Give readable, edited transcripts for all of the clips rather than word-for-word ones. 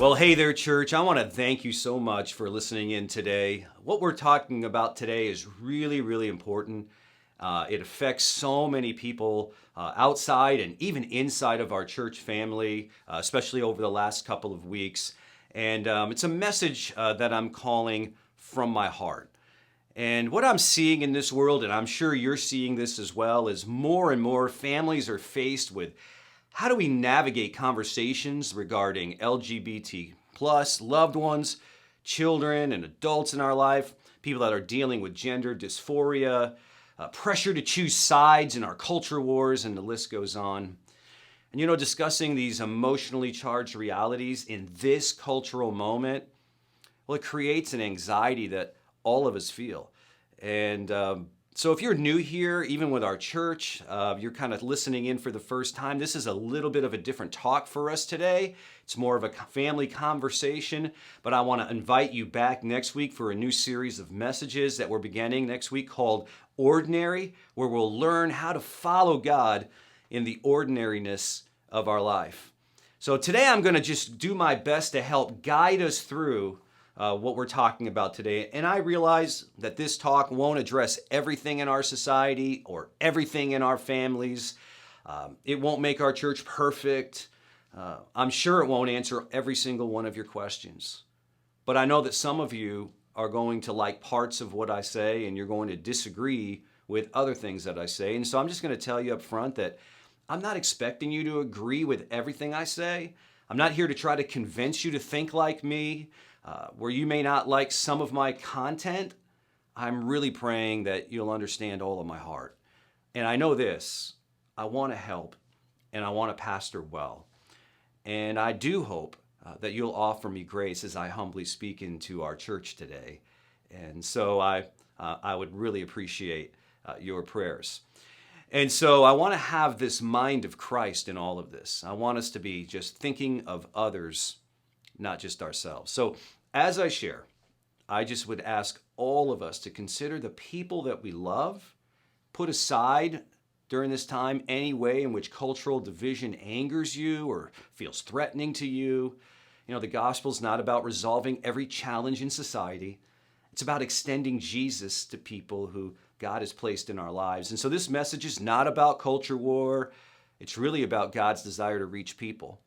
Well, hey there, church. I want to thank you so much for listening in today. What we're talking about today is really, really important. It affects so many people outside and even inside of our church family, especially over the last couple of weeks. And it's a message that I'm calling from my heart. And what I'm seeing in this world, and I'm sure you're seeing this as well, is more and more families are faced with how do we navigate conversations regarding LGBT plus loved ones, children and adults in our life, people that are dealing with gender dysphoria, pressure to choose sides in our culture wars, and the list goes on. And discussing these emotionally charged realities in this cultural moment, well, it creates an anxiety that all of us feel. And so if you're new here, even with our church, you're kind of listening in for the first time, this is a little bit of a different talk for us today. It's more of a family conversation, but I want to invite you back next week for a new series of messages that we're beginning next week called Ordinary, where we'll learn how to follow God in the ordinariness of our life. So today I'm going to just do my best to help guide us through what we're talking about today. And I realize that this talk won't address everything in our society or everything in our families. It won't make our church perfect. I'm sure it won't answer every single one of your questions. But I know that some of you are going to like parts of what I say and you're going to disagree with other things that I say. And so I'm just going to tell you up front that I'm not expecting you to agree with everything I say. I'm not here to try to convince you to think like me. Where you may not like some of my content, I'm really praying that you'll understand all of my heart. And I know this, I want to help and I want to pastor well. And I do hope that you'll offer me grace as I humbly speak into our church today. And so I would really appreciate your prayers. And so I want to have this mind of Christ in all of this. I want us to be just thinking of others, not just ourselves. So as I share, I just would ask all of us to consider the people that we love, put aside during this time any way in which cultural division angers you or feels threatening to you. The gospel's not about resolving every challenge in society. It's about extending Jesus to people who God has placed in our lives. And so this message is not about culture war. It's really about God's desire to reach people.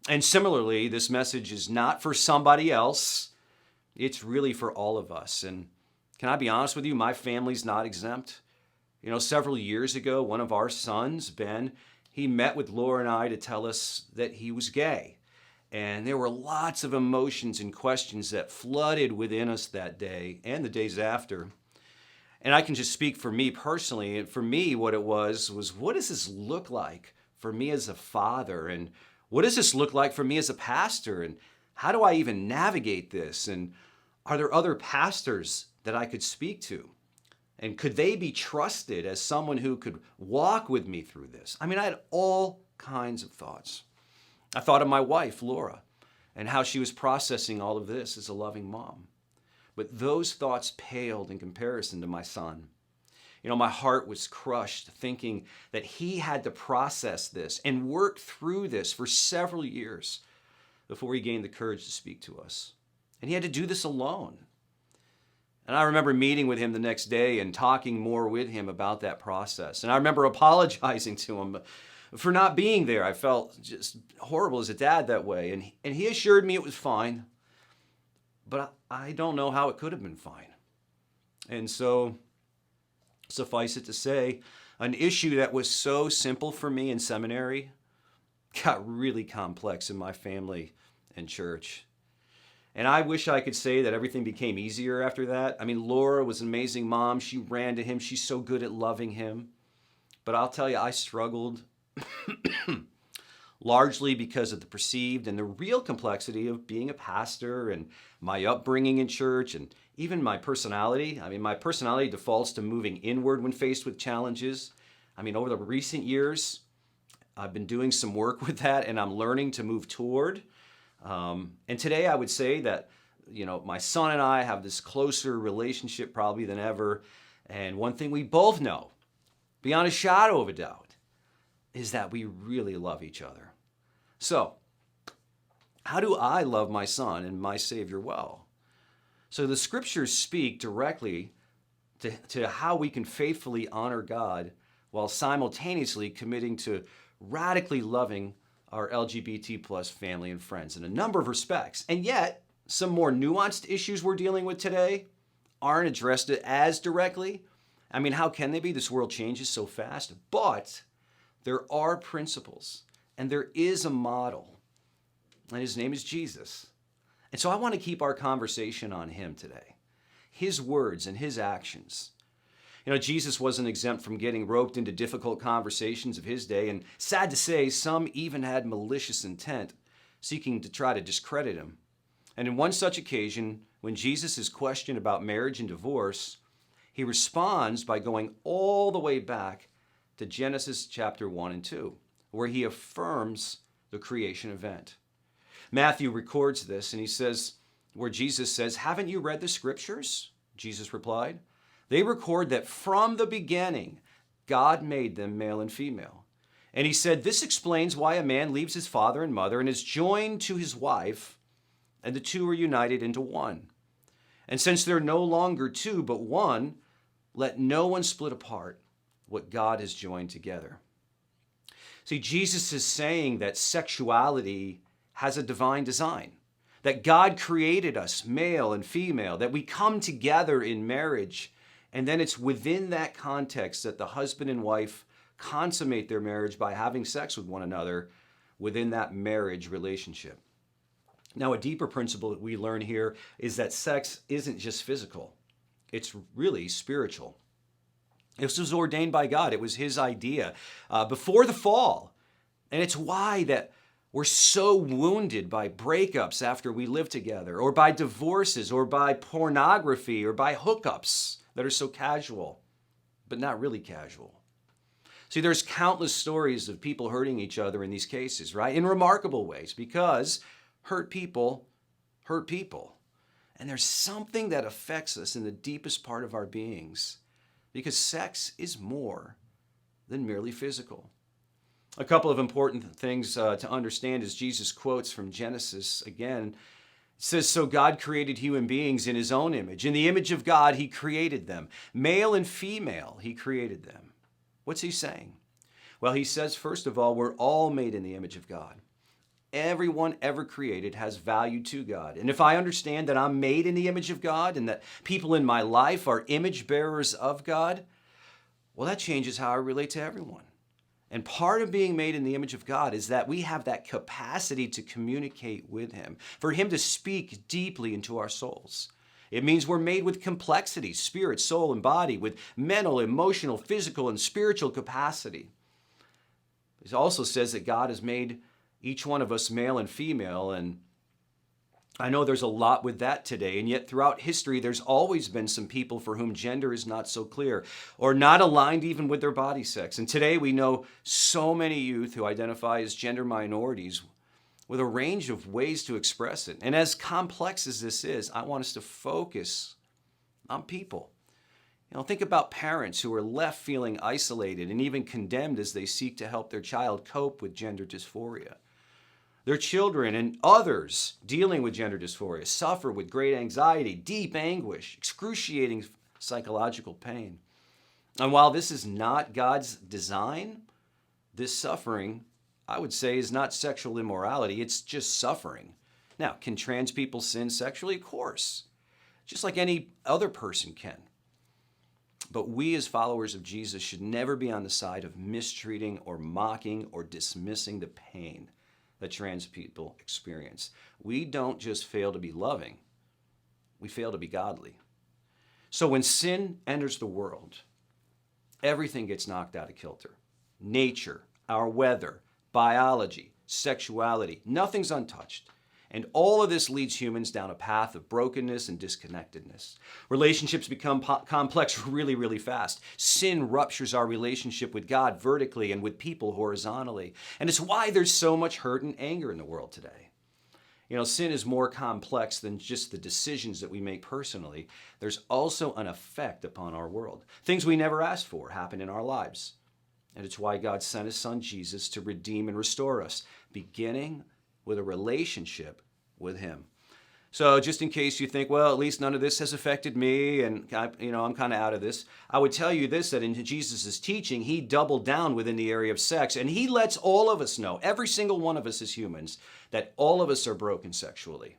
And similarly, this message is not for somebody else. It's really for all of us. And can I be honest with you? My family's not exempt. Several years ago, one of our sons, Ben, he met with Laura and I to tell us that he was gay. And there were lots of emotions and questions that flooded within us that day and the days after. And I can just speak for me personally. And for me, what it was, what does this look like for me as a father? And what does this look like for me as a pastor? And how do I even navigate this? And are there other pastors that I could speak to? And could they be trusted as someone who could walk with me through this? I had all kinds of thoughts. I thought of my wife, Laura, and how she was processing all of this as a loving mom. But those thoughts paled in comparison to my son. My heart was crushed thinking that he had to process this and work through this for several years before he gained the courage to speak to us. And he had to do this alone. And I remember meeting with him the next day and talking more with him about that process. And I remember apologizing to him for not being there. I felt just horrible as a dad that way. And he assured me it was fine. But I don't know how it could have been fine. And so, suffice it to say, an issue that was so simple for me in seminary got really complex in my family and church. And I wish I could say that everything became easier after that. Laura was an amazing mom. She ran to him. She's so good at loving him. But I'll tell you, I struggled largely because of the perceived and the real complexity of being a pastor and my upbringing in church and even my personality. My personality defaults to moving inward when faced with challenges. Over the recent years, I've been doing some work with that and I'm learning to move toward. And today I would say that, my son and I have this closer relationship probably than ever. And one thing we both know, beyond a shadow of a doubt, is that we really love each other. So How do I love my son and my Savior well? So the scriptures speak directly to how we can faithfully honor God while simultaneously committing to radically loving our LGBT plus family and friends in a number of respects. And yet, some more nuanced issues we're dealing with today aren't addressed as directly. I mean, how can they be? This world changes so fast. But there are principles and there is a model, and his name is Jesus. And so I want to keep our conversation on him today, his words and his actions. Jesus wasn't exempt from getting roped into difficult conversations of his day, and sad to say, some even had malicious intent, seeking to try to discredit him. And in one such occasion, when Jesus is questioned about marriage and divorce, he responds by going all the way back to Genesis chapter 1 and 2, where he affirms the creation event. Matthew records this, and he says, where Jesus says, "Haven't you read the scriptures?" Jesus replied, "They record that from the beginning, God made them male and female." And he said, "This explains why a man leaves his father and mother and is joined to his wife, and the two are united into one. And since they're no longer two, but one, let no one split apart what God has joined together." See, Jesus is saying that sexuality has a divine design, that God created us male and female, that we come together in marriage, and then it's within that context that the husband and wife consummate their marriage by having sex with one another within that marriage relationship. Now, a deeper principle that we learn here is that sex isn't just physical, it's really spiritual. This was ordained by God. It was his idea before the fall. And it's why that we're so wounded by breakups after we live together, or by divorces, or by pornography, or by hookups that are so casual, but not really casual. See, there's countless stories of people hurting each other in these cases, right? In remarkable ways, because hurt people hurt people. And there's something that affects us in the deepest part of our beings, because sex is more than merely physical. A couple of important things to understand as Jesus quotes from Genesis again. It says, "So God created human beings in his own image. In the image of God, he created them. Male and female, he created them." What's he saying? Well, he says, first of all, we're all made in the image of God. Everyone ever created has value to God. And if I understand that I'm made in the image of God and that people in my life are image bearers of God, well, that changes how I relate to everyone. And part of being made in the image of God is that we have that capacity to communicate with him, for him to speak deeply into our souls. It means we're made with complexity, spirit, soul, and body, with mental, emotional, physical, and spiritual capacity. It also says that God has made each one of us male and female, and I know there's a lot with that today, and yet throughout history, there's always been some people for whom gender is not so clear, or not aligned even with their body sex. And today we know so many youth who identify as gender minorities with a range of ways to express it. And as complex as this is, I want us to focus on people. Think about parents who are left feeling isolated and even condemned as they seek to help their child cope with gender dysphoria. Their children and others dealing with gender dysphoria suffer with great anxiety, deep anguish, excruciating psychological pain. And while this is not God's design, this suffering, I would say, is not sexual immorality, it's just suffering. Now, can trans people sin sexually? Of course, just like any other person can. But we as followers of Jesus should never be on the side of mistreating or mocking or dismissing the pain that trans people experience. We don't just fail to be loving, we fail to be godly. So when sin enters the world, everything gets knocked out of kilter. Nature, our weather, biology, sexuality, nothing's untouched. And all of this leads humans down a path of brokenness and disconnectedness. Relationships become complex really, really fast. Sin ruptures our relationship with God vertically and with people horizontally. And it's why there's so much hurt and anger in the world today. Sin is more complex than just the decisions that we make personally. There's also an effect upon our world. Things we never asked for happen in our lives. And it's why God sent his son Jesus to redeem and restore us, beginning with a relationship with him. So just in case you think, well, at least none of this has affected me and I'm kind of out of this, I would tell you this, that in Jesus' teaching, he doubled down within the area of sex, and he lets all of us know, every single one of us as humans, that all of us are broken sexually.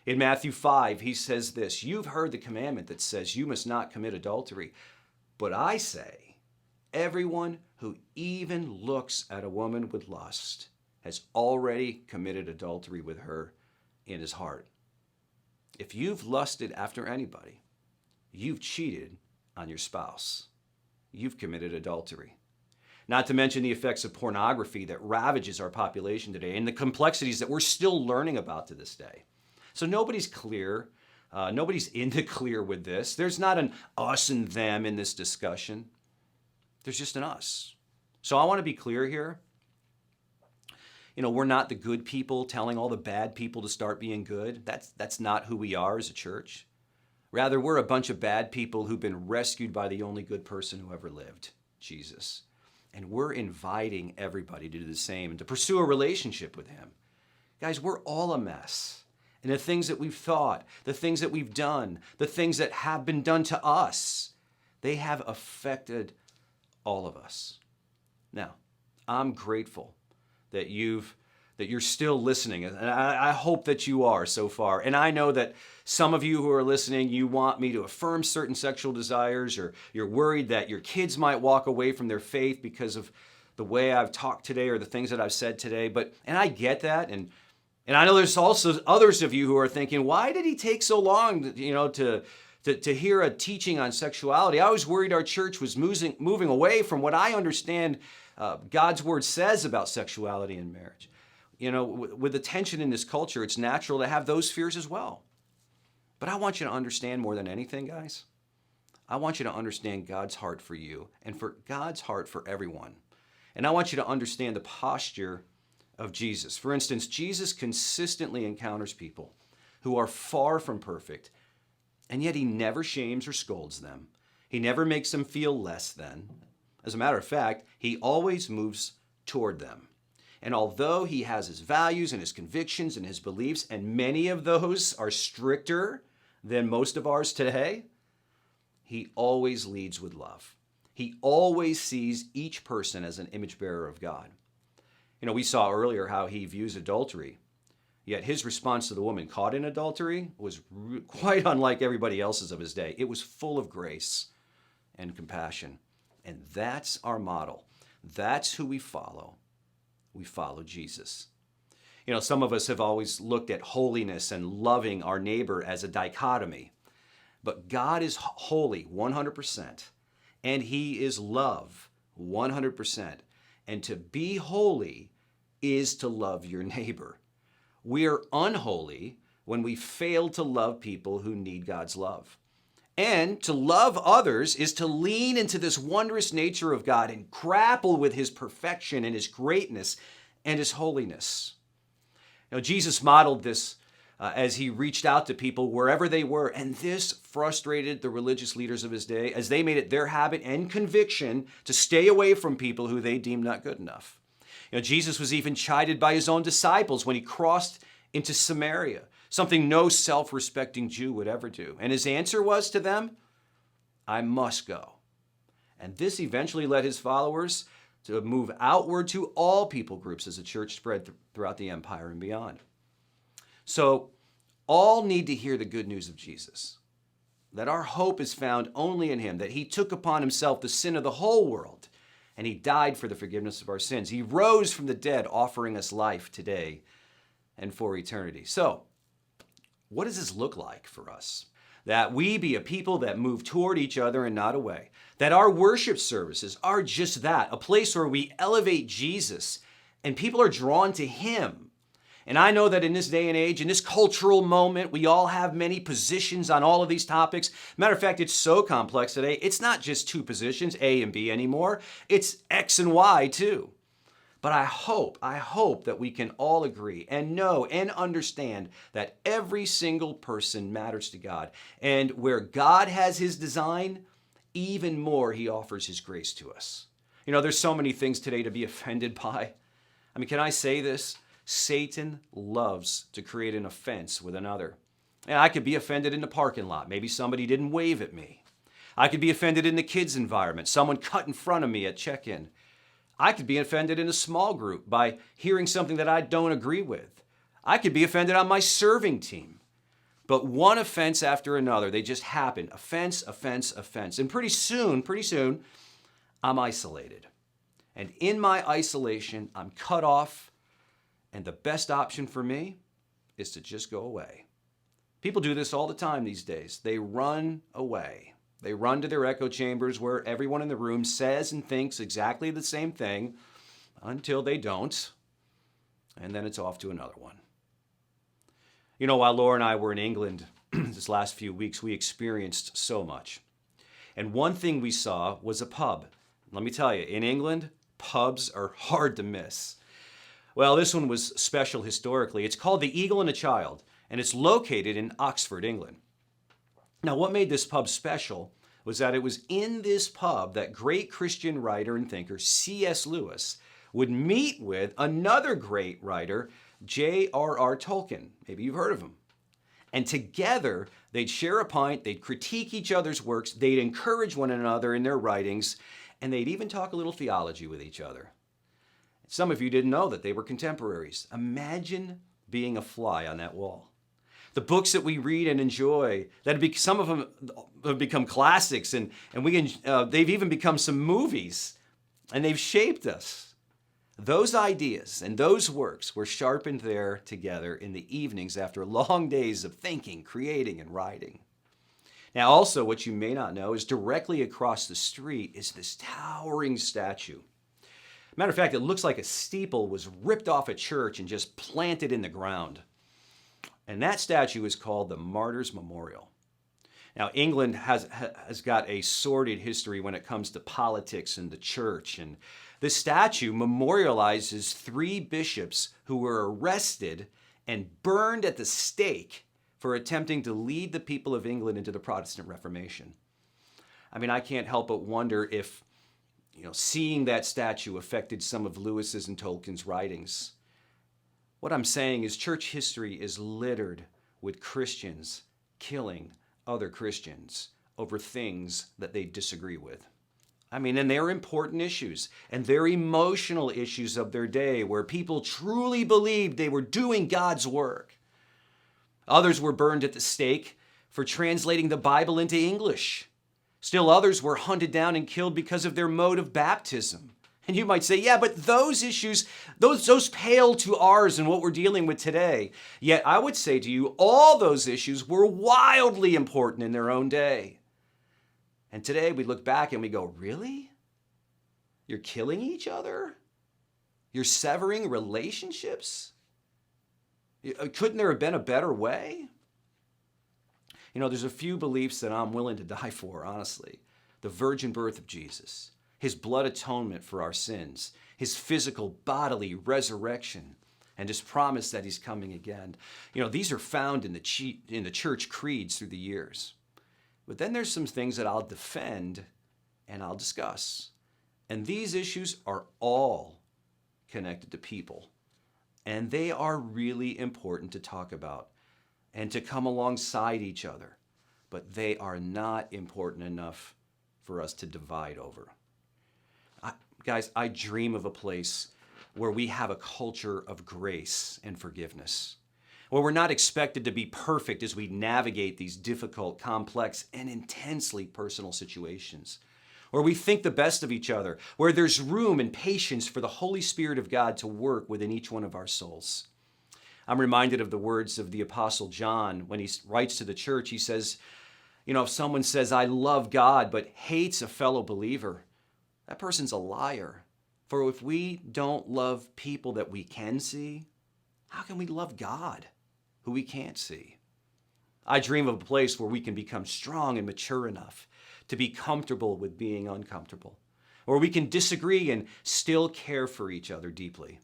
In Matthew 5, he says this, "You've heard the commandment that says you must not commit adultery. But I say, everyone who even looks at a woman with lust has already committed adultery with her in his heart." If you've lusted after anybody, you've cheated on your spouse. You've committed adultery. Not to mention the effects of pornography that ravages our population today and the complexities that we're still learning about to this day. So nobody's clear. Nobody's in the clear with this. There's not an us and them in this discussion. There's just an us. So I want to be clear here. We're not the good people telling all the bad people to start being good. That's not who we are as a church. Rather, we're a bunch of bad people who've been rescued by the only good person who ever lived, Jesus. And we're inviting everybody to do the same and to pursue a relationship with him. Guys, we're all a mess. And the things that we've thought, the things that we've done, the things that have been done to us, they have affected all of us. Now, I'm grateful that you're still listening. And I hope that you are so far. And I know that some of you who are listening, you want me to affirm certain sexual desires, or you're worried that your kids might walk away from their faith because of the way I've talked today or the things that I've said today. And I get that. And I know there's also others of you who are thinking, why did he take so long, to hear a teaching on sexuality? I was worried our church was moving away from what I understand God's word says about sexuality and marriage. With the tension in this culture, it's natural to have those fears as well. But I want you to understand more than anything, guys. I want you to understand God's heart for you and for God's heart for everyone. And I want you to understand the posture of Jesus. For instance, Jesus consistently encounters people who are far from perfect, and yet he never shames or scolds them. He never makes them feel less than. As a matter of fact, he always moves toward them. And although he has his values and his convictions and his beliefs, and many of those are stricter than most of ours today, he always leads with love. He always sees each person as an image bearer of God. We saw earlier how he views adultery, yet his response to the woman caught in adultery was quite unlike everybody else's of his day. It was full of grace and compassion. And that's our model. That's who we follow. We follow Jesus. Some of us have always looked at holiness and loving our neighbor as a dichotomy. But God is holy 100%, and he is love 100%. And to be holy is to love your neighbor. We are unholy when we fail to love people who need God's love. And to love others is to lean into this wondrous nature of God and grapple with his perfection and his greatness and his holiness. Jesus modeled this as he reached out to people wherever they were, and this frustrated the religious leaders of his day as they made it their habit and conviction to stay away from people who they deemed not good enough. Jesus was even chided by his own disciples when he crossed into Samaria, something no self-respecting Jew would ever do. And his answer was to them, I must go. And this eventually led his followers to move outward to all people groups as the church spread throughout the empire and beyond. So all need to hear the good news of Jesus, that our hope is found only in him, that he took upon himself the sin of the whole world, and he died for the forgiveness of our sins. He rose from the dead, offering us life today and for eternity. So what does this look like for us? That we be a people that move toward each other and not away. That our worship services are just that, a place where we elevate Jesus and people are drawn to him. And I know that in this day and age, in this cultural moment, we all have many positions on all of these topics. Matter of fact, it's so complex today, it's not just two positions, A and B anymore. It's X and Y too. But I hope that we can all agree and know and understand that every single person matters to God. And where God has his design, even more he offers his grace to us. There's so many things today to be offended by. Can I say this? Satan loves to create an offense with another. And I could be offended in the parking lot. Maybe somebody didn't wave at me. I could be offended in the kids' environment. Someone cut in front of me at check-in. I could be offended in a small group by hearing something that I don't agree with. I could be offended on my serving team. But one offense after another, they just happen. Offense, offense, offense. And pretty soon, I'm isolated. And in my isolation, I'm cut off. And the best option for me is to just go away. People do this all the time these days. They run away. They run to their echo chambers where everyone in the room says and thinks exactly the same thing until they don't. And then it's off to another one. You know, while Laura and I were in England this last few weeks, we experienced so much. And one thing we saw was a pub. Let me tell you, in England, pubs are hard to miss. Well, this one was special historically. It's called the Eagle and a Child, and it's located in Oxford, England. Now, what made this pub special was that it was in this pub that great Christian writer and thinker C.S. Lewis would meet with another great writer, J.R.R. Tolkien. Maybe you've heard of him. And together, they'd share a pint, they'd critique each other's works, they'd encourage one another in their writings, and they'd even talk a little theology with each other. Some of you didn't know that they were contemporaries. Imagine being a fly on that wall. The books that we read and enjoy, some of them have become classics, and they've even become some movies, and they've shaped us. Those ideas and those works were sharpened there together in the evenings after long days of thinking, creating, and writing. Now, also, what you may not know is directly across the street is this towering statue. Matter of fact, it looks like a steeple was ripped off a church and just planted in the ground. And that statue is called the Martyrs' Memorial. Now, England has got a sordid history when it comes to politics and the church. And this statue memorializes 3 bishops who were arrested and burned at the stake for attempting to lead the people of England into the Protestant Reformation. I mean, I can't help but wonder if, seeing that statue affected some of Lewis's and Tolkien's writings. What I'm saying is church history is littered with Christians killing other Christians over things that they disagree with. I mean, and they're important issues, and they're emotional issues of their day where people truly believed they were doing God's work. Others were burned at the stake for translating the Bible into English. Still others were hunted down and killed because of their mode of baptism. And you might say, yeah, but those issues, those pale to ours and what we're dealing with today. Yet I would say to you, all those issues were wildly important in their own day. And today we look back and we go, really? You're killing each other? You're severing relationships? Couldn't there have been a better way? There's a few beliefs that I'm willing to die for, honestly. The virgin birth of Jesus, his blood atonement for our sins, his physical bodily resurrection, and his promise that he's coming again. These are found in the church creeds through the years. But then there's some things that I'll defend and I'll discuss. And these issues are all connected to people. And they are really important to talk about and to come alongside each other. But they are not important enough for us to divide over. Guys, I dream of a place where we have a culture of grace and forgiveness, where we're not expected to be perfect as we navigate these difficult, complex, and intensely personal situations, where we think the best of each other, where there's room and patience for the Holy Spirit of God to work within each one of our souls. I'm reminded of the words of the Apostle John when he writes to the church. He says, if someone says, I love God, but hates a fellow believer, that person's a liar. For if we don't love people that we can see, how can we love God, who we can't see? I dream of a place where we can become strong and mature enough to be comfortable with being uncomfortable, where we can disagree and still care for each other deeply,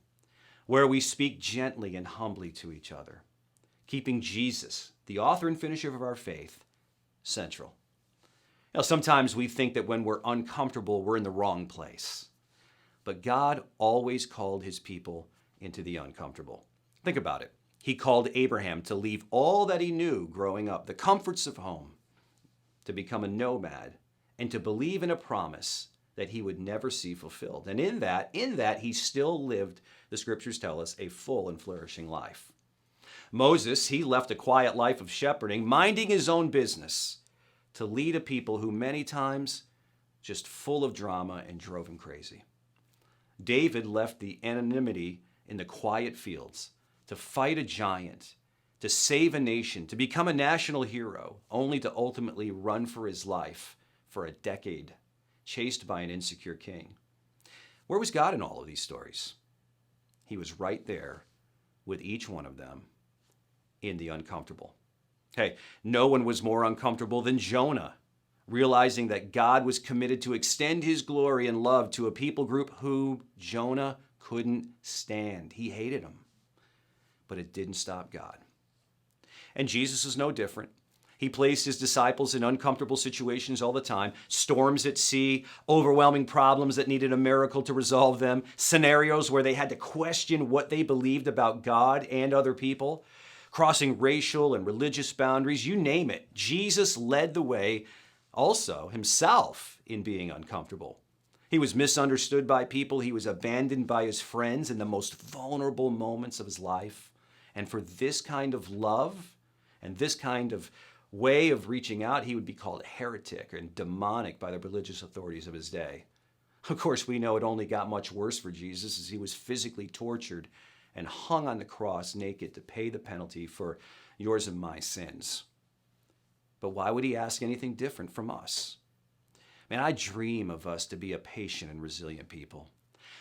where we speak gently and humbly to each other, keeping Jesus, the author and finisher of our faith, central. Sometimes we think that when we're uncomfortable, we're in the wrong place. But God always called his people into the uncomfortable. Think about it. He called Abraham to leave all that he knew growing up, the comforts of home, to become a nomad and to believe in a promise that he would never see fulfilled. And in that, he still lived, the scriptures tell us, a full and flourishing life. Moses, he left a quiet life of shepherding, minding his own business, to lead a people who many times just full of drama and drove him crazy. David left the anonymity in the quiet fields to fight a giant, to save a nation, to become a national hero, only to ultimately run for his life for a decade, chased by an insecure king. Where was God in all of these stories? He was right there with each one of them in the uncomfortable. Hey, no one was more uncomfortable than Jonah, realizing that God was committed to extend his glory and love to a people group who Jonah couldn't stand. He hated them. But it didn't stop God. And Jesus is no different. He placed his disciples in uncomfortable situations all the time, storms at sea, overwhelming problems that needed a miracle to resolve them, scenarios where they had to question what they believed about God and other people, crossing racial and religious boundaries, you name it. Jesus led the way also himself in being uncomfortable. He was misunderstood by people. He was abandoned by his friends in the most vulnerable moments of his life. And for this kind of love and this kind of way of reaching out, he would be called a heretic and demonic by the religious authorities of his day. Of course, we know it only got much worse for Jesus as he was physically tortured and hung on the cross naked to pay the penalty for yours and my sins. But why would he ask anything different from us? Man, I dream of us to be a patient and resilient people,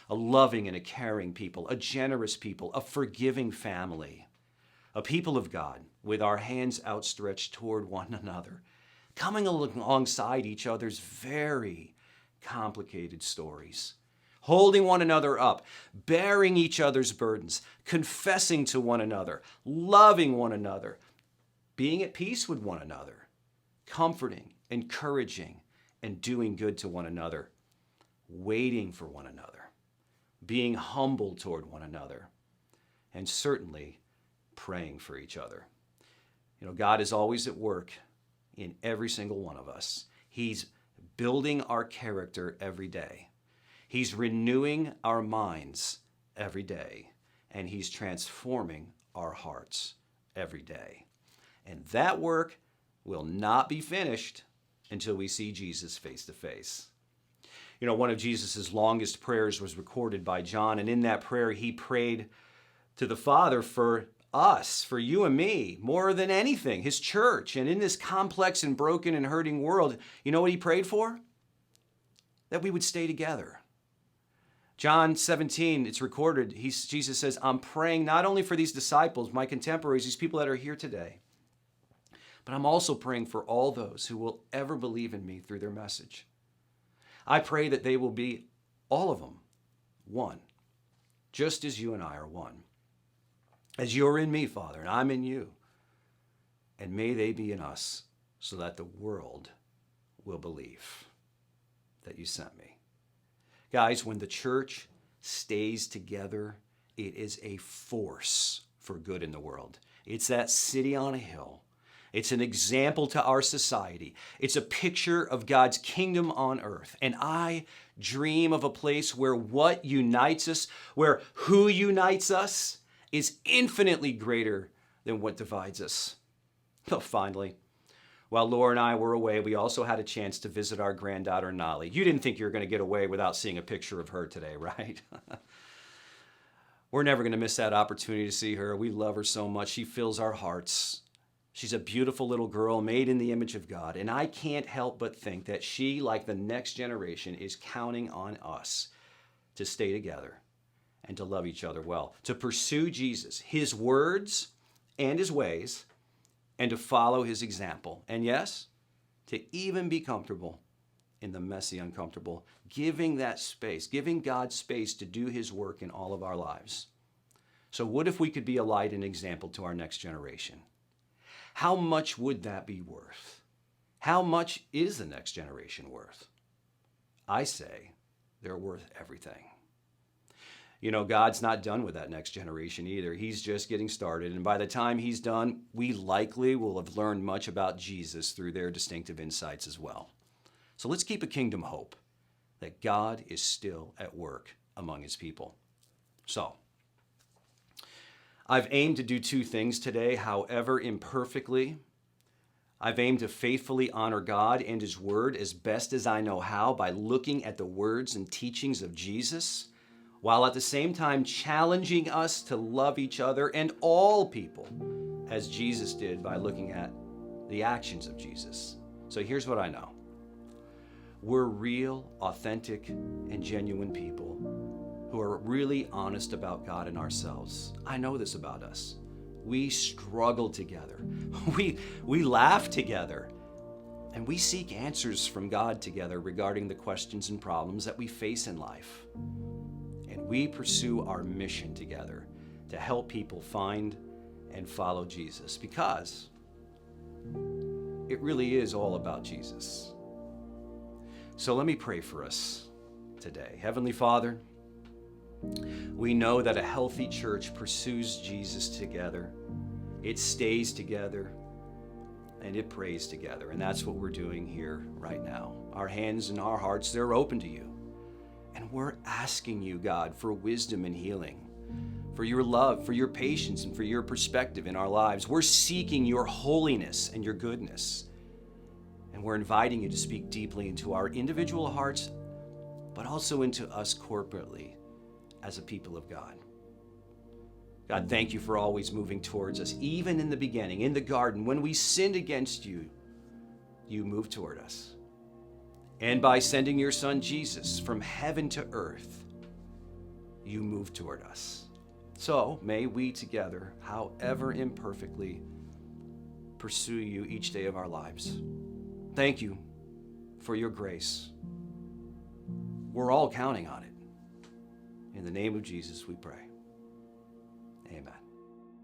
a loving and a caring people, a generous people, a forgiving family, a people of God with our hands outstretched toward one another, coming alongside each other's very complicated stories, holding one another up, bearing each other's burdens, confessing to one another, loving one another, being at peace with one another, comforting, encouraging, and doing good to one another, waiting for one another, being humble toward one another, and certainly praying for each other. You know, God is always at work in every single one of us. He's building our character every day. He's renewing our minds every day, and he's transforming our hearts every day. And that work will not be finished until we see Jesus face to face. You know, one of Jesus' longest prayers was recorded by John, and in that prayer, he prayed to the Father for us, for you and me, more than anything, his church. And in this complex and broken and hurting world, you know what he prayed for? That we would stay together. John 17, it's recorded, Jesus says, I'm praying not only for these disciples, my contemporaries, these people that are here today, but I'm also praying for all those who will ever believe in me through their message. I pray that they will be, all of them, one, just as you and I are one. As you're in me, Father, and I'm in you. And may they be in us so that the world will believe that you sent me. Guys, when the church stays together, it is a force for good in the world. It's that city on a hill. It's an example to our society. It's a picture of God's kingdom on earth. And I dream of a place where what unites us, where who unites us is infinitely greater than what divides us. Oh, finally, while Laura and I were away, we also had a chance to visit our granddaughter, Nolly. You didn't think you were going to get away without seeing a picture of her today, right? We're never going to miss that opportunity to see her. We love her so much. She fills our hearts. She's a beautiful little girl made in the image of God. And I can't help but think that she, like the next generation, is counting on us to stay together and to love each other well, to pursue Jesus, his words and his ways, and to follow his example. And yes, to even be comfortable in the messy, uncomfortable, giving that space, giving God space to do his work in all of our lives. So what if we could be a light and example to our next generation? How much would that be worth? How much is the next generation worth? I say they're worth everything. You know, God's not done with that next generation either. He's just getting started. And by the time he's done, we likely will have learned much about Jesus through their distinctive insights as well. So let's keep a kingdom hope that God is still at work among his people. So, I've aimed to do two things today, however imperfectly. I've aimed to faithfully honor God and his word as best as I know how by looking at the words and teachings of Jesus, while at the same time challenging us to love each other and all people as Jesus did by looking at the actions of Jesus. So here's what I know. We're real, authentic, and genuine people who are really honest about God and ourselves. I know this about us. We struggle together. We laugh together. And we seek answers from God together regarding the questions and problems that we face in life. And we pursue our mission together to help people find and follow Jesus, because it really is all about Jesus. So let me pray for us today. Heavenly Father, we know that a healthy church pursues Jesus together. It stays together and it prays together. And that's what we're doing here right now. Our hands and our hearts, they're open to you. And we're asking you, God, for wisdom and healing, for your love, for your patience, and for your perspective in our lives. We're seeking your holiness and your goodness. And we're inviting you to speak deeply into our individual hearts, but also into us corporately as a people of God. God, thank you for always moving towards us. Even in the beginning, in the garden, when we sinned against you, you moved toward us. And by sending your son Jesus from heaven to earth, you moved toward us. So may we together, however imperfectly, pursue you each day of our lives. Thank you for your grace. We're all counting on it. In the name of Jesus, we pray. Amen.